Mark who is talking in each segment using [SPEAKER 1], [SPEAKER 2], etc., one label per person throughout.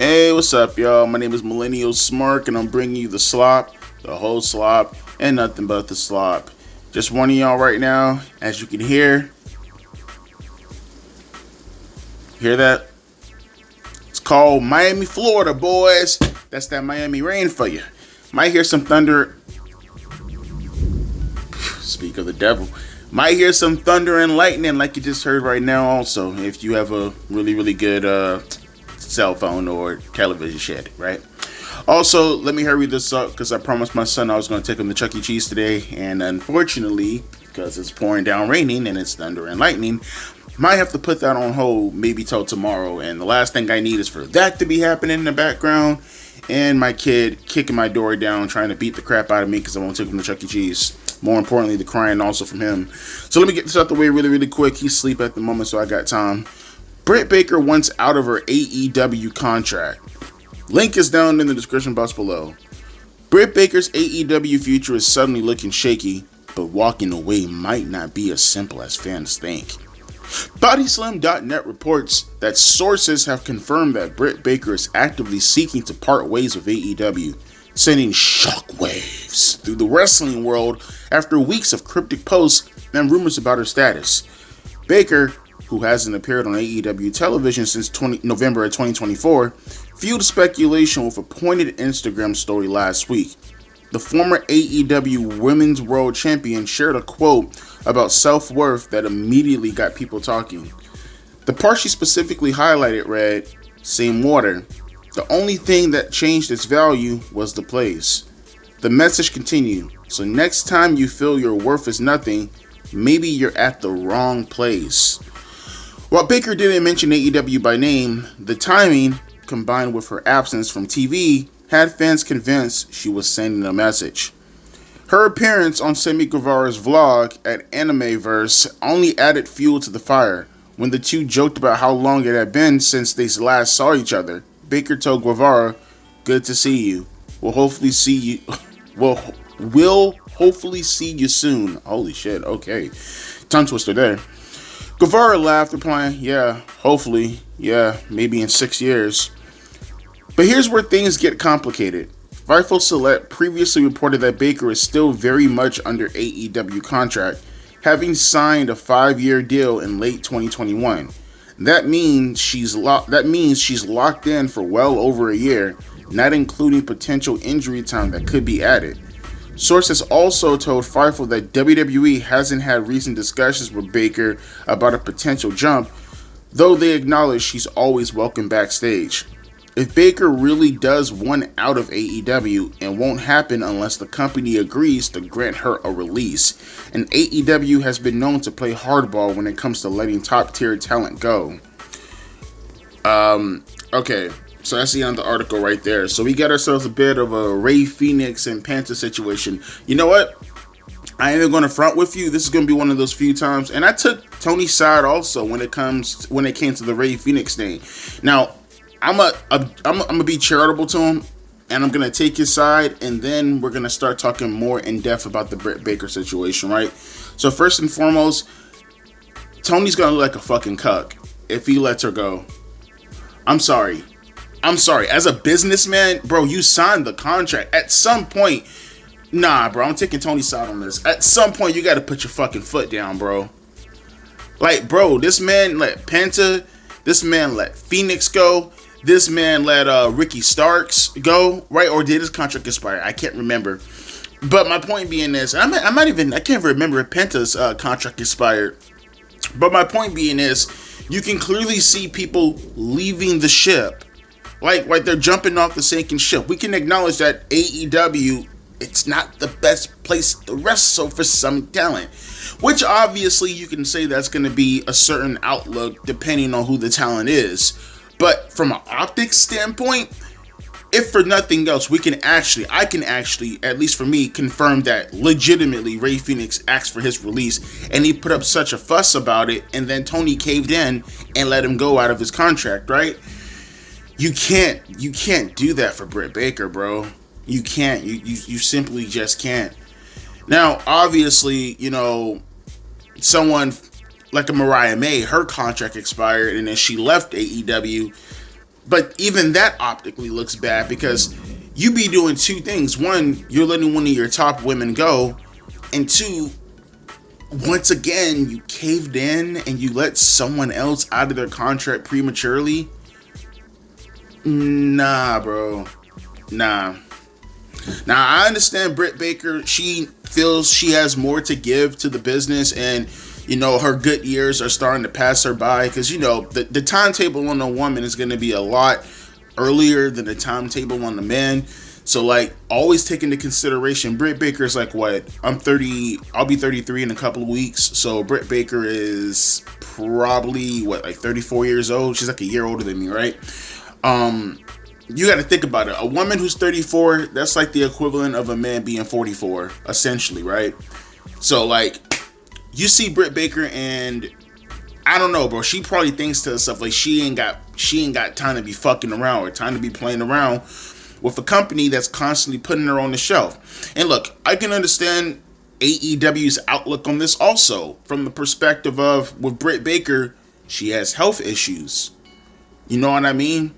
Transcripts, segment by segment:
[SPEAKER 1] Hey, what's up, y'all? My name is Millennial Smark, and I'm bringing you the slop, the whole slop, and nothing but the slop. Just warning y'all right now, as you can hear that? It's called Miami, Florida, boys. That's that Miami rain for you. Might hear some thunder. Speak of the devil. Might hear some thunder and lightning like you just heard right now also, if you have a really, really good cell phone or television set, right? Also, let me hurry this up because I promised my son I was going to take him to Chuck E. Cheese today, and unfortunately, because it's pouring down raining and it's thunder and lightning, might have to put that on hold maybe till tomorrow. And the last thing I need is for that to be happening in the background and my kid kicking my door down trying to beat the crap out of me because I won't take him to Chuck E. Cheese. More importantly, the crying also from him. So let me get this out the way really, really quick. He's asleep at the moment, so I got time. Britt Baker wants out of her AEW contract. Link is down in the description box below. Britt Baker's AEW future is suddenly looking shaky, but walking away might not be as simple as fans think. BodySlam.net reports that sources have confirmed that Britt Baker is actively seeking to part ways with AEW, sending shockwaves through the wrestling world after weeks of cryptic posts and rumors about her status. Baker, who hasn't appeared on AEW television since November of 2024, fueled speculation with a pointed Instagram story last week. The former AEW Women's World Champion shared a quote about self-worth that immediately got people talking. The part she specifically highlighted read, "Same water. The only thing that changed its value was the place." The message continued, "So next time you feel your worth is nothing, maybe you're at the wrong place." While Baker didn't mention AEW by name, the timing, combined with her absence from TV, had fans convinced she was sending a message. Her appearance on Sammy Guevara's vlog at Animeverse only added fuel to the fire. When the two joked about how long it had been since they last saw each other, Baker told Guevara, "Good to see you. We'll hopefully see you soon." Holy shit, okay. Tongue twister there. Guevara laughed, replying, "Yeah, hopefully. Yeah, maybe in 6 years." But here's where things get complicated. Fightful Select previously reported that Baker is still very much under AEW contract, having signed a 5-year deal in late 2021. That means she's locked in for well over a year, not including potential injury time that could be added. Sources also told Fightful that WWE hasn't had recent discussions with Baker about a potential jump, though they acknowledge she's always welcome backstage. If Baker really does want out of AEW, it won't happen unless the company agrees to grant her a release, and AEW has been known to play hardball when it comes to letting top-tier talent go. Okay. So that's the end of the article right there. So we got ourselves a bit of a Ray Phoenix and Panther situation. You know what? I ain't even going to front with you. This is going to be one of those few times. And I took Tony's side also when it came to the Ray Phoenix thing. Now, I'm gonna be charitable to him, and I'm gonna take his side, and then we're gonna start talking more in depth about the Britt Baker situation, right? So first and foremost, Tony's gonna look like a fucking cuck if he lets her go. I'm sorry. As a businessman, bro, you signed the contract. At some point, nah, bro, I'm taking Tony's side on this. At some point, you got to put your fucking foot down, bro. Like, bro, this man let Penta, this man let Phoenix go, this man let Ricky Starks go, right? Or did his contract expire? I can't remember. But my point being this, I can't remember if Penta's contract expired. But my point being is, you can clearly see people leaving the ship. Like they're jumping off the sinking ship. We can acknowledge that AEW, it's not the best place to wrestle for some talent. Which obviously you can say that's going to be a certain outlook depending on who the talent is. But from an optics standpoint, if for nothing else, I can actually, at least for me, confirm that legitimately Ray Phoenix asked for his release and he put up such a fuss about it, and then Tony caved in and let him go out of his contract, right? You can't do that for Britt Baker, bro. You can't. You simply just can't. Now, obviously, you know, someone like a Mariah May, her contract expired and then she left AEW. But even that optically looks bad because you be doing two things. One, you're letting one of your top women go, and two, once again, you caved in and you let someone else out of their contract prematurely. Nah, bro. Nah. Now, I understand Britt Baker. She feels she has more to give to the business, and, you know, her good years are starting to pass her by because, you know, the timetable on a woman is going to be a lot earlier than the timetable on the man. So, like, always take into consideration, Britt Baker is like, what? I'm 30, I'll be 33 in a couple of weeks. So, Britt Baker is probably, what, like 34 years old? She's like a year older than me, right? You got to think about it. A woman who's 34, that's like the equivalent of a man being 44, essentially, right? So, like, you see Britt Baker, and I don't know, bro. She probably thinks to herself, like, she ain't got time to be fucking around or time to be playing around with a company that's constantly putting her on the shelf. And look, I can understand AEW's outlook on this also from the perspective of, with Britt Baker, she has health issues. You know what I mean?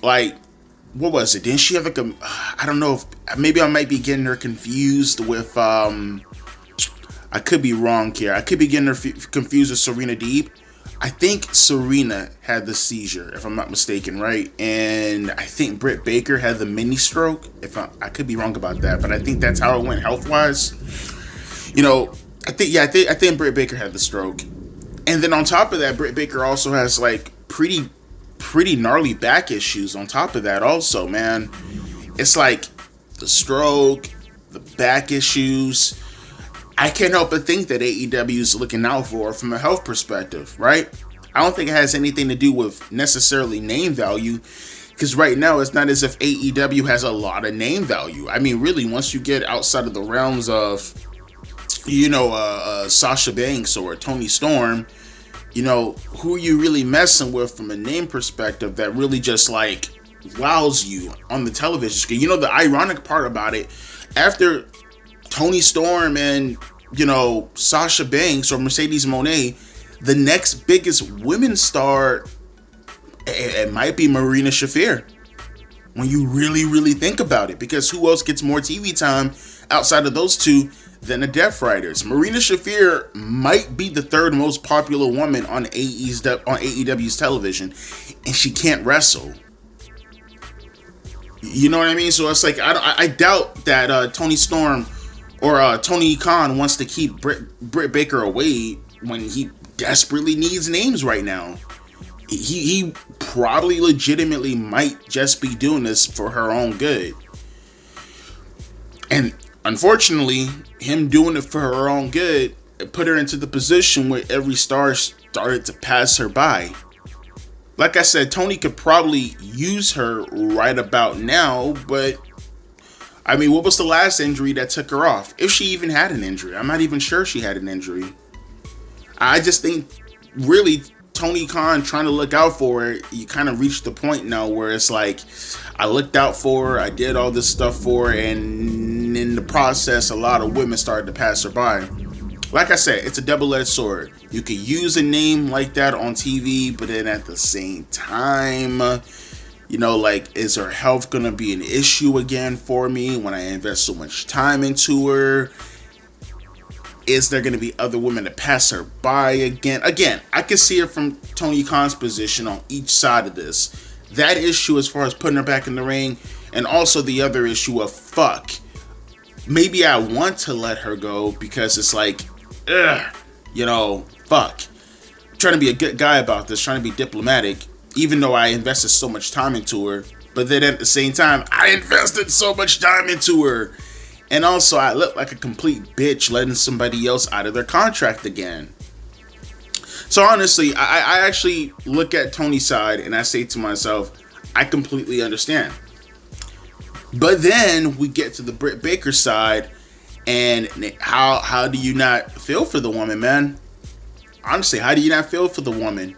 [SPEAKER 1] Like, what was it? Didn't she have like a, I don't know, if maybe I might be getting her confused with, I could be wrong here. I could be getting her confused with Serena Deeb. I think Serena had the seizure, if I'm not mistaken, right? And I think Britt Baker had the mini stroke. I could be wrong about that, but I think that's how it went health-wise. You know, I think Britt Baker had the stroke. And then on top of that, Britt Baker also has like pretty gnarly back issues on top of that also, man. It's like the stroke, the back issues. I can't help but think that AEW is looking out for her from a health perspective, right? I don't think it has anything to do with necessarily name value, because right now it's not as if AEW has a lot of name value. I mean, really, once you get outside of the realms of, you know, Sasha Banks or Toni Storm, you know, who are you really messing with from a name perspective that really just like wows you on the television screen? You know, the ironic part about it, after Toni Storm and, you know, Sasha Banks or Mercedes Moné, the next biggest women's star, it might be Marina Shafir. When you really think about it, because who else gets more TV time outside of those two than the Death Riders? Marina Shafir might be the third most popular woman on AEW's television, and she can't wrestle. You know what I mean? So it's like, I doubt that Toni Storm or Tony Khan wants to keep Britt Baker away when he desperately needs names right now. He probably legitimately might just be doing this for her own good. And unfortunately, him doing it for her own good, it put her into the position where every star started to pass her by. Like I said, Tony could probably use her right about now, but I mean, what was the last injury that took her off? If she even had an injury. I'm not even sure she had an injury. I just think, really, Tony Khan trying to look out for her, you kind of reached the point now where it's like, I looked out for her, I did all this stuff for her, and in the process, a lot of women started to pass her by. Like I said, it's a double-edged sword. You could use a name like that on TV, but then at the same time, you know, like, is her health going to be an issue again for me when I invest so much time into her? Is there going to be other women to pass her by again? Again, I can see it from Tony Khan's position on each side of this. That issue as far as putting her back in the ring, and also the other issue of, fuck, maybe I want to let her go because it's like, you know, fuck. I'm trying to be a good guy about this, trying to be diplomatic, even though I invested so much time into her. But then at the same time, I invested so much time into her. And also, I look like a complete bitch letting somebody else out of their contract again. So honestly, I actually look at Tony's side and I say to myself, I completely understand. But then we get to the Britt Baker side, and how do you not feel for the woman, man? Honestly, how do you not feel for the woman?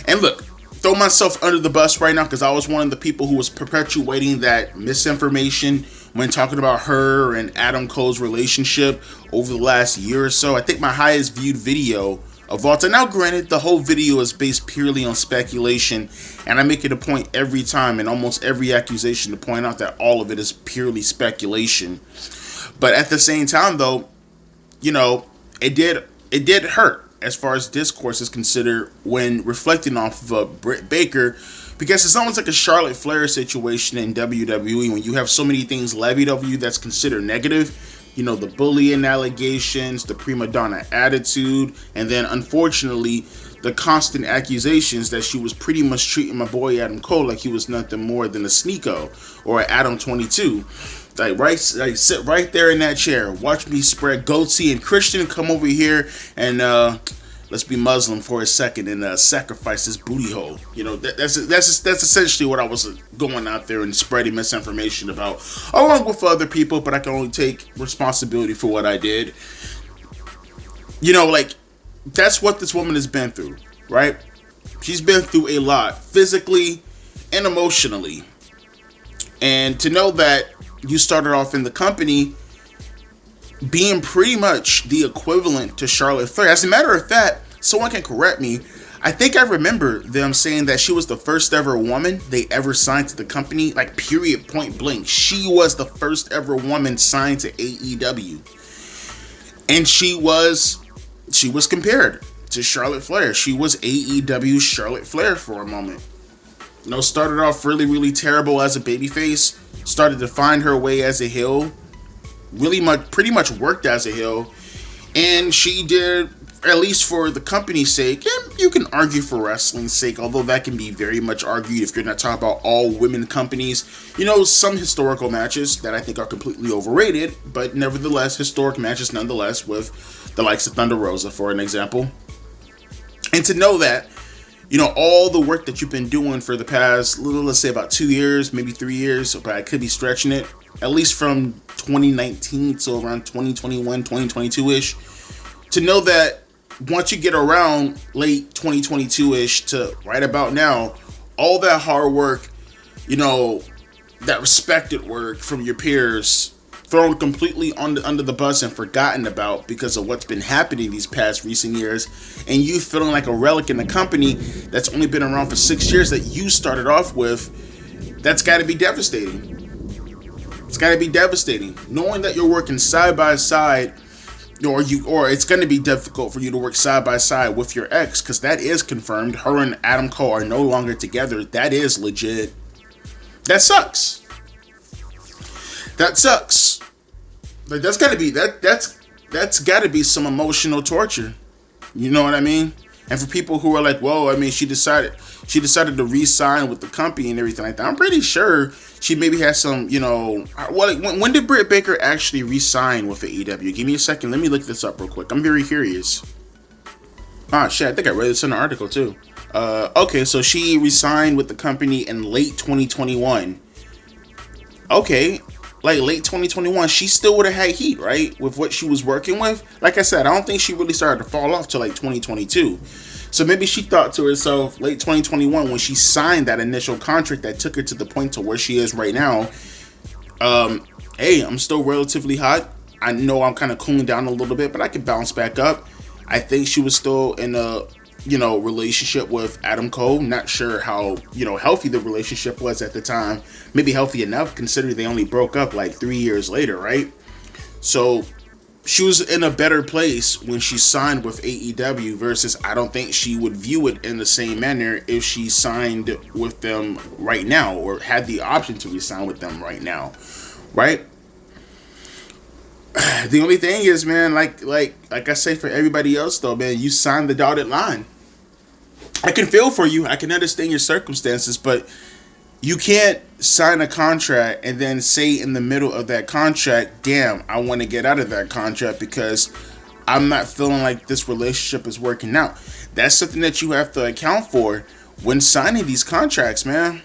[SPEAKER 1] And look, throw myself under the bus right now because I was one of the people who was perpetuating that misinformation when talking about her and Adam Cole's relationship over the last year or so. I think my highest viewed video of all time. Now, granted, the whole video is based purely on speculation, and I make it a point every time in almost every accusation to point out that all of it is purely speculation. But at the same time, though, you know, it did hurt as far as discourse is considered when reflecting off of Britt Baker, because it's almost like a Charlotte Flair situation in WWE when you have so many things levied over you that's considered negative. You know, the bullying allegations, the prima donna attitude, and then unfortunately the constant accusations that she was pretty much treating my boy Adam Cole like he was nothing more than a Sneeko or an Adam 22. Like sit right there in that chair, watch me spread goatee, and Christian come over here and let's be Muslim for a second and sacrifice this booty hole. You know, that's essentially what I was going out there and spreading misinformation about, along with other people, but I can only take responsibility for what I did. You know, like, that's what this woman has been through, right? She's been through a lot, physically and emotionally. And to know that you started off in the company being pretty much the equivalent to Charlotte Flair. As a matter of fact, someone can correct me. I think I remember them saying that she was the first ever woman they ever signed to the company, like period, point blank. She was the first ever woman signed to AEW. And she was compared to Charlotte Flair. She was AEW Charlotte Flair for a moment. You know, started off really, really terrible as a babyface, started to find her way as a heel, pretty much worked as a heel, and she did, at least for the company's sake, and you can argue for wrestling's sake, although that can be very much argued if you're not talking about all women companies, you know, some historical matches that I think are completely overrated, but nevertheless, historic matches nonetheless, with the likes of Thunder Rosa, for an example. And to know that, you know, all the work that you've been doing for the past, let's say about 2 years, maybe 3 years, but I could be stretching it, at least from 2019 to around 2021, 2022-ish, to know that once you get around late 2022-ish to right about now, all that hard work, you know, that respected work from your peers, thrown completely under the bus and forgotten about because of what's been happening these past recent years, and you feeling like a relic in a company that's only been around for 6 years that you started off with, that's got to be devastating. It's got to be devastating. Knowing that you're working side by side, or it's going to be difficult for you to work side by side with your ex, because that is confirmed. Her and Adam Cole are no longer together. That is legit. That sucks. That sucks. Like, that's got to be that's got to be some emotional torture. You know what I mean? And for people who are like, "Whoa, I mean, she decided to re-sign with the company and everything like that." I'm pretty sure she maybe has some, you know. When did Britt Baker actually re-sign with AEW? Give me a second. Let me look this up real quick. I'm very curious. Ah, shit. I think I read this in an article too. Okay, so she re-signed with the company in late 2021. Okay. Like late 2021, she still would have had heat, right? With what she was working with. Like I said, I don't think she really started to fall off till like 2022. So maybe she thought to herself, late 2021, when she signed that initial contract that took her to the point to where she is right now, hey, I'm still relatively hot. I know I'm kind of cooling down a little bit, but I can bounce back up. I think she was still in a, you know, relationship with Adam Cole. Not sure how, you know, healthy the relationship was at the time. Maybe healthy enough considering they only broke up like 3 years later, right? So she was in a better place when she signed with AEW versus I don't think she would view it in the same manner if she signed with them right now or had the option to re-sign with them right now, right? The only thing is, man, like I say for everybody else though, man, you signed the dotted line. I can feel for you. I can understand your circumstances, but you can't sign a contract and then say in the middle of that contract, damn, I want to get out of that contract because I'm not feeling like this relationship is working out. That's something that you have to account for when signing these contracts, man.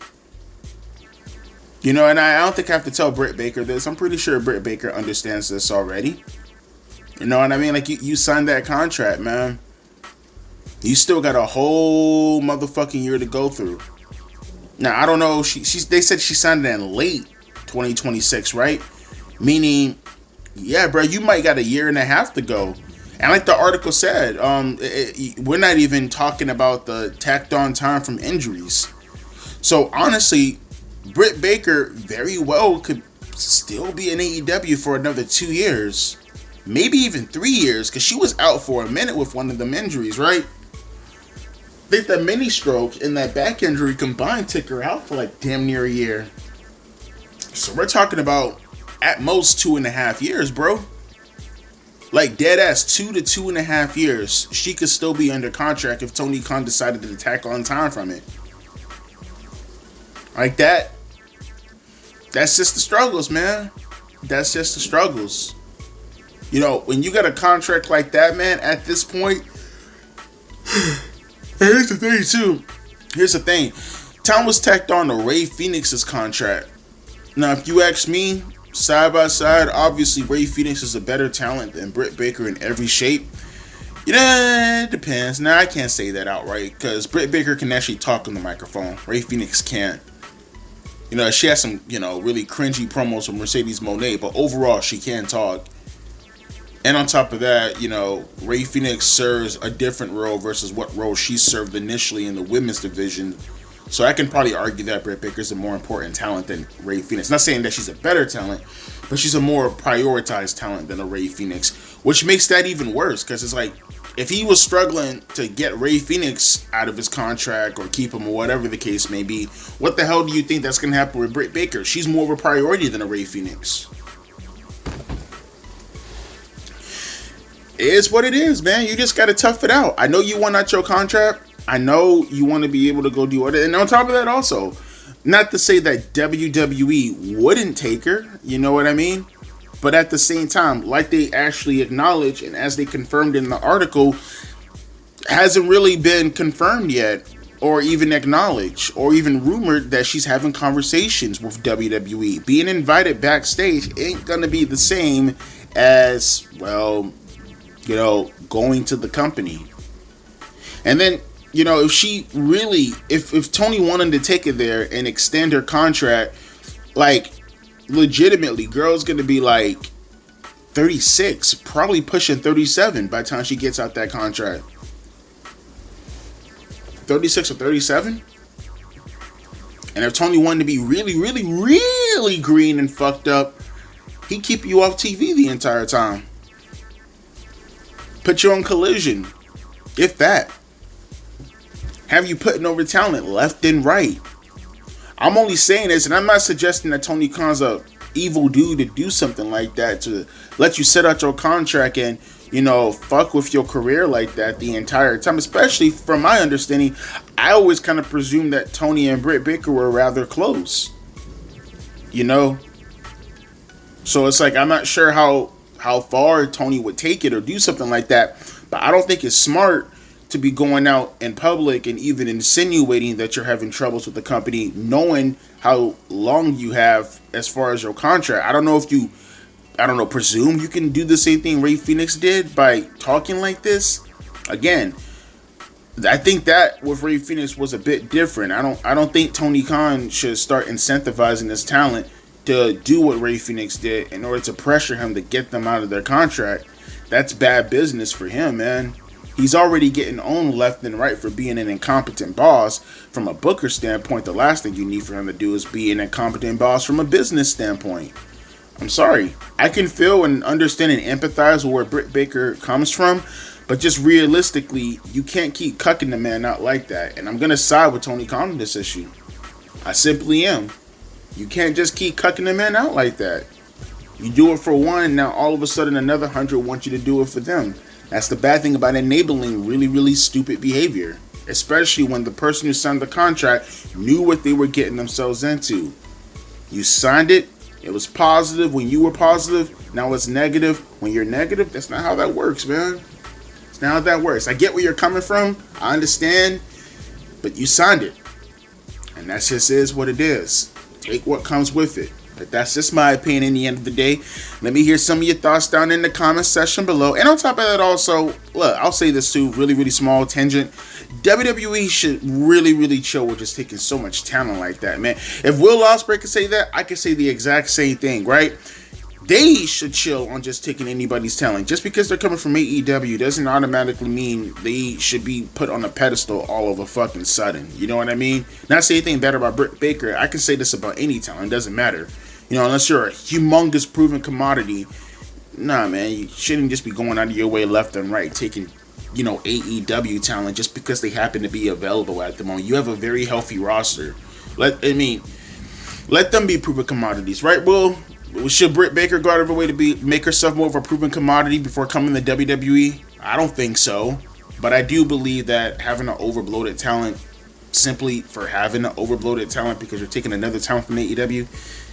[SPEAKER 1] You know, and I don't think I have to tell Britt Baker this. I'm pretty sure Britt Baker understands this already. You know what I mean? Like, you signed that contract, man. You still got a whole motherfucking year to go through. Now, I don't know. They said she signed it in late 2026, right? Meaning, yeah, bro, you might got a year and a half to go. And like the article said, we're not even talking about the tacked on time from injuries. So honestly, Britt Baker very well could still be in AEW for another 2 years, maybe even 3 years, because she was out for a minute with one of them injuries, right? I think that mini stroke and that back injury combined took her out for like damn near a year. So we're talking about at most 2.5 years, bro. Like dead ass 2 to 2.5 years. She could still be under contract if Tony Khan decided to tack on time from it. Like that. That's just the struggles, man. That's just the struggles. You know, when you got a contract like that, man, at this point. Here's the thing, too. Here's the thing. Time was tacked on to Ray Phoenix's contract. Now, if you ask me, side by side, obviously Ray Phoenix is a better talent than Britt Baker in every shape. Yeah, it depends. Now, I can't say that outright because Britt Baker can actually talk on the microphone. Ray Phoenix can't. You know, she has some, really cringy promos from Mercedes Moné, but overall, she can talk. And on top of that, Ray Phoenix serves a different role versus what role she served initially in the women's division. So I can probably argue that Britt Baker is a more important talent than Ray Phoenix. Not saying that she's a better talent, but she's a more prioritized talent than a Ray Phoenix, which makes that even worse because it's like, if he was struggling to get Ray Phoenix out of his contract or keep him or whatever the case may be, what the hell do you think that's going to happen with Britt Baker? She's more of a priority than a Ray Phoenix. It is what it is, man. You just got to tough it out. I know you want out your contract. I know you want to be able to go do it. And on top of that also, not to say that WWE wouldn't take her, you know what I mean? But at the same time, like they actually acknowledge, and as they confirmed in the article, hasn't really been confirmed yet, or even acknowledged, or even rumored that she's having conversations with WWE. Being invited backstage ain't gonna be the same as, well, going to the company. And then, if she really, if Tony wanted to take it there and extend her contract, like, legitimately, girl's gonna be like 36, probably pushing 37 by the time she gets out that contract. 36 or 37? And if Tony wanted to be really, really, really green and fucked up, he'd keep you off TV the entire time. Put you on Collision, if that. Have you putting over talent left and right. I'm only saying this, and I'm not suggesting that Tony Khan's a evil dude to do something like that, to let you sit out your contract and, fuck with your career like that the entire time. Especially from my understanding, I always kind of presumed that Tony and Britt Baker were rather close. So it's like, I'm not sure how far Tony would take it or do something like that, but I don't think it's smart to be going out in public and even insinuating that you're having troubles with the company, knowing how long you have as far as your contract. I don't know if you, presume you can do the same thing Ray Phoenix did by talking like this. Again, I think that with Ray Phoenix was a bit different. I don't think Tony Khan should start incentivizing his talent to do what Ray Phoenix did in order to pressure him to get them out of their contract. That's bad business for him, man. He's already getting owned left and right for being an incompetent boss. From a booker standpoint, the last thing you need for him to do is be an incompetent boss from a business standpoint. I'm sorry. I can feel and understand and empathize with where Britt Baker comes from, but just realistically, you can't keep cucking the man out like that. And I'm going to side with Tony Khan on this issue. I simply am. You can't just keep cucking the man out like that. You do it for one, now all of a sudden another 100 want you to do it for them. That's the bad thing about enabling really, really stupid behavior. Especially when the person who signed the contract knew what they were getting themselves into. You signed it, it was positive when you were positive, now it's negative when you're negative. That's not how that works, man. It's not how that works. I get where you're coming from, I understand, but you signed it. And that just is what it is. Take what comes with it. But that's just my opinion in the end of the day. Let me hear some of your thoughts down in the comment section below. And on top of that also, look, I'll say this too, really, really small tangent. WWE should really, really chill with just taking so much talent like that, man. If Will Ospreay could say that, I could say the exact same thing, right? they should chill on just taking anybody's talent. Just because they're coming from AEW doesn't automatically mean they should be put on a pedestal all of a fucking sudden. You know what I mean? Not say anything bad about Britt Baker. I can say this about any talent. It doesn't matter. You know, unless you're a humongous proven commodity. Nah, man, you shouldn't just be going out of your way left and right taking, you know, AEW talent just because they happen to be available at the moment. You have a very healthy roster. Let them be proven commodities, right? Well, should Britt Baker go out of her way to make herself more of a proven commodity before coming to WWE? I don't think so. But I do believe that having an overbloated talent simply for having an overbloated talent because you're taking another talent from AEW,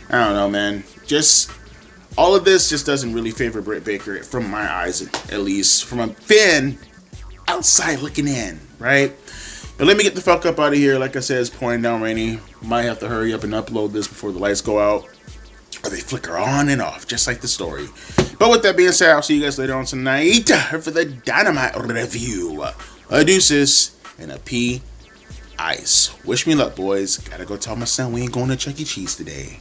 [SPEAKER 1] I don't know, man. Just all of this just doesn't really favor Britt Baker from my eyes, at least from a fan outside looking in, right? But let me get the fuck up out of here. Like I said, it's pouring down rainy. Might have to hurry up and upload this before the lights go out. Or they flicker on and off, just like the story. But with that being said, I'll see you guys later on tonight for the Dynamite review. A deuces and a pea ice. Wish me luck, boys. Gotta go tell my son we ain't going to Chuck E. Cheese today.